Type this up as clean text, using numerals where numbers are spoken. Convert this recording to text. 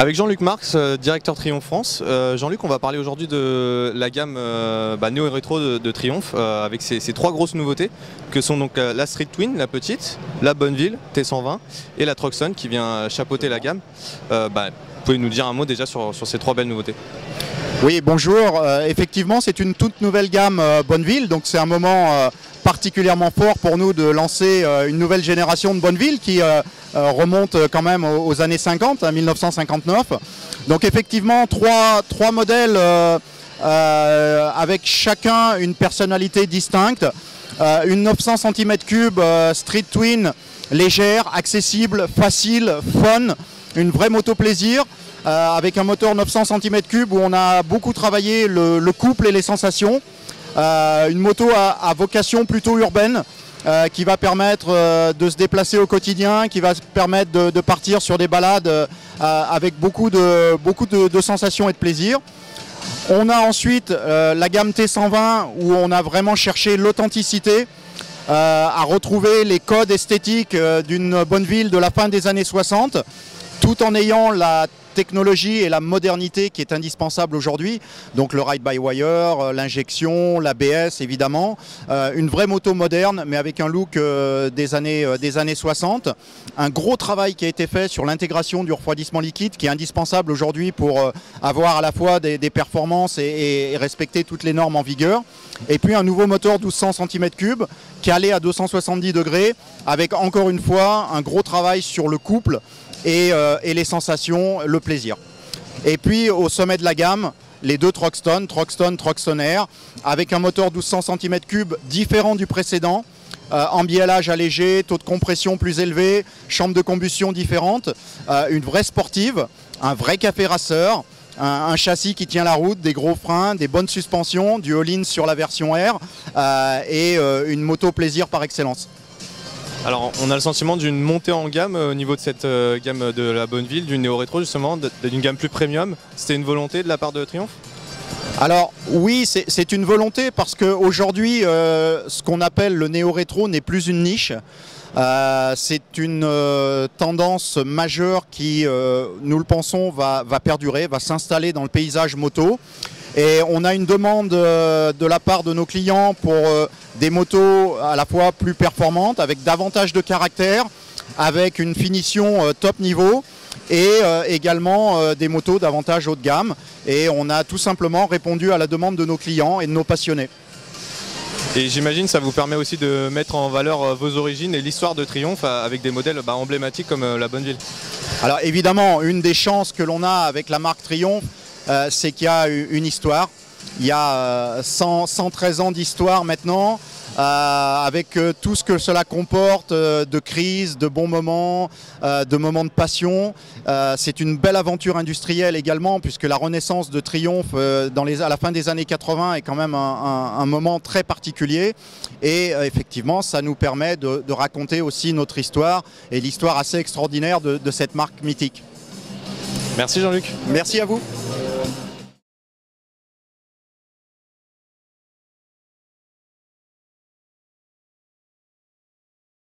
Avec Jean-Luc Marx, directeur Triumph France. Jean-Luc, on va parler aujourd'hui de la gamme néo et rétro de Triumph avec ces trois grosses nouveautés que sont donc la Street Twin, la petite, la Bonneville T120 et la Throxton qui vient chapeauter la gamme. Vous pouvez nous dire un mot déjà sur ces trois belles nouveautés? Oui, bonjour. Effectivement, c'est une toute nouvelle gamme Bonneville, donc c'est un moment particulièrement fort pour nous de lancer une nouvelle génération de Bonneville qui remonte quand même aux années 50, à 1959. Donc effectivement, trois modèles avec chacun une personnalité distincte. Une 900 cm3 Street Twin légère, accessible, facile, fun, une vraie moto plaisir. Avec un moteur 900 cm3 où on a beaucoup travaillé le couple et les sensations. Une moto à vocation plutôt urbaine qui va permettre de se déplacer au quotidien, qui va permettre de partir sur des balades avec beaucoup de sensations et de plaisir. On a ensuite la gamme T120 où on a vraiment cherché l'authenticité, à retrouver les codes esthétiques d'une Bonneville de la fin des années 60, tout en ayant la technologie et la modernité qui est indispensable aujourd'hui. Donc le ride-by-wire, l'injection, l'ABS évidemment. Une vraie moto moderne mais avec un look des années 60. Un gros travail qui a été fait sur l'intégration du refroidissement liquide qui est indispensable aujourd'hui pour avoir à la fois des performances et respecter toutes les normes en vigueur. Et puis un nouveau moteur 1200 cm3 calé à 270 degrés avec encore une fois un gros travail sur le couple et les sensations, le plaisir. Et puis au sommet de la gamme, les deux Throxton Air, avec un moteur 1200 cm3 différent du précédent, embiellage allégé, taux de compression plus élevé, chambre de combustion différente, une vraie sportive, un vrai café racer, un châssis qui tient la route, des gros freins, des bonnes suspensions, du all-in sur la version R et une moto plaisir par excellence. Alors on a le sentiment d'une montée en gamme au niveau de cette gamme de la Bonneville, du néo-rétro justement, d'une gamme plus premium. C'était une volonté de la part de Triumph? Alors oui, c'est une volonté parce qu'aujourd'hui, ce qu'on appelle le néo-rétro n'est plus une niche. C'est une tendance majeure qui, nous le pensons, va perdurer, va s'installer dans le paysage moto. Et on a une demande de la part de nos clients pour des motos à la fois plus performantes, avec davantage de caractère, avec une finition top niveau et également des motos davantage haut de gamme. Et on a tout simplement répondu à la demande de nos clients et de nos passionnés. Et j'imagine que ça vous permet aussi de mettre en valeur vos origines et l'histoire de Triumph avec des modèles emblématiques comme la Bonneville. Alors évidemment, une des chances que l'on a avec la marque Triumph, c'est qu'il y a une histoire. Il y a 113 ans d'histoire maintenant, avec tout ce que cela comporte de crises, de bons moments, de moments de passion. C'est une belle aventure industrielle également, puisque la renaissance de Triumph à la fin des années 80 est quand même un moment très particulier. Et effectivement, ça nous permet de raconter aussi notre histoire et l'histoire assez extraordinaire de cette marque mythique. Merci Jean-Luc. Merci à vous.